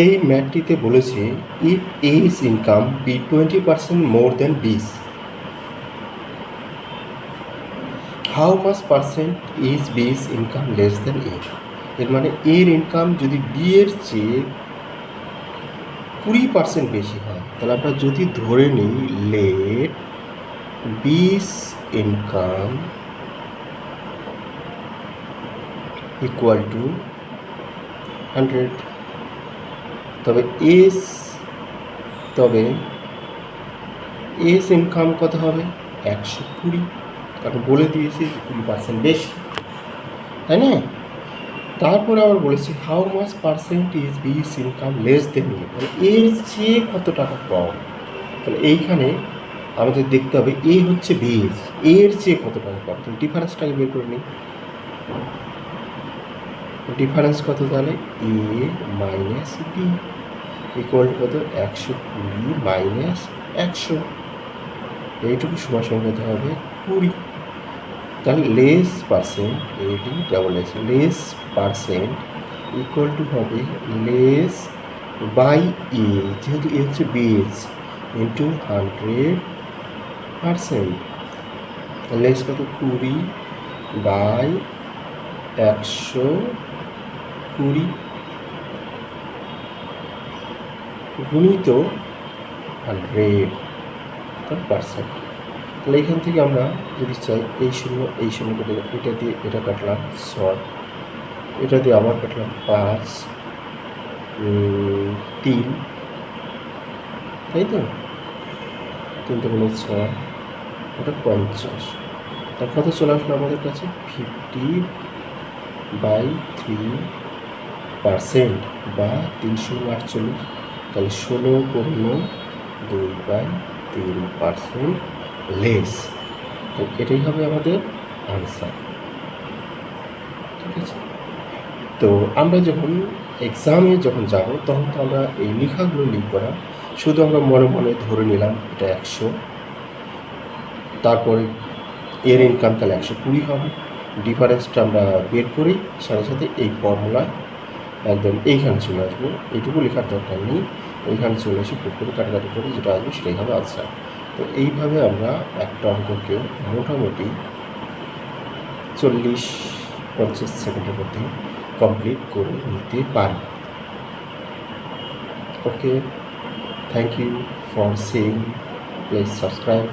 এই ম্যাথটিতে বলেছে if S income B 20% মোর দেন বিস, হাউ মাচ পার্সেন্ট ইজ বিস ইনকাম লেস দেন এ। এর মানে এর ইনকাম যদি বি এর চেয়ে 20% বেশি হয়, তাহলে আমরা যদি ধরে নিই লেট বিস ইনকাম ইকুয়াল টু 100, তবে এস ইনকাম কত হবে 120, কারণ বলে দিয়েছি 20% বেশি, তাই না? তারপরে আবার বলেছি হাউ মাচ পার্সেন্ট ইজ বিস ইনকাম লেস দেন এ, মানে এর চেয়ে কত টাকা কম। তাহলে এইখানে আমাদের দেখতে হবে এ হচ্ছে বেস, এর চেয়ে কত টাকা কম, তো ডিফারেন্সটাকে বের করে নিই। ডিফারেন্স কত তাহলে এ মাইনাস বি ইকুয়াল টু কত 120 মাইনাস 100, এইটুকু সমান সমান কত হবে 20। তাহলে লেস পার্সেন্ট, এটি double S, less percent equal to হবে লেস বাই এ, যেহেতু এ হচ্ছে বেস, ইন্টু 100%। লেস কত 20 বাই 120 গুণিত 100%। তাহলে এখান থেকে আমরা যদি চাই এই শূন্য কেটে, এটা দিয়ে এটা কাটলাম শর্ট, এটা দিয়ে আবার কাটলাম 5 3, তাই তো 3 × 6 ওটা 50, তার কত চলে আসলো আমাদের কাছে 50/3% বা 348। তাহলে 16/2/3% লেস। তো এটাই হবে আমাদের আনসার, ঠিক আছে? তো আমরা যখন এক্সামে যখন যাব তখন তো আমরা এই লেখাগুলো লিখব না, শুধু আমরা মনে মনে ধরে নিলাম এটা 100, তারপরে এর ইনকাম তাহলে 120 হবে, ডিফারেন্সটা আমরা বের করি, সাথে সাথে এই ফর্মুলা একদম এইখানে চলে আসবো, এইটুকু লেখার দরকার নেই, এইখানে চলে এসে পুকুরে কাটাকাটি করে যেটা আসবে সেটাই হবে আনসার। তো এইভাবে আমরা একটা অঙ্ককে মোটামুটি 40-50 সেকেন্ডের মধ্যে কমপ্লিট করে নিতে পারি। Okay, thank you for seeing, please subscribe.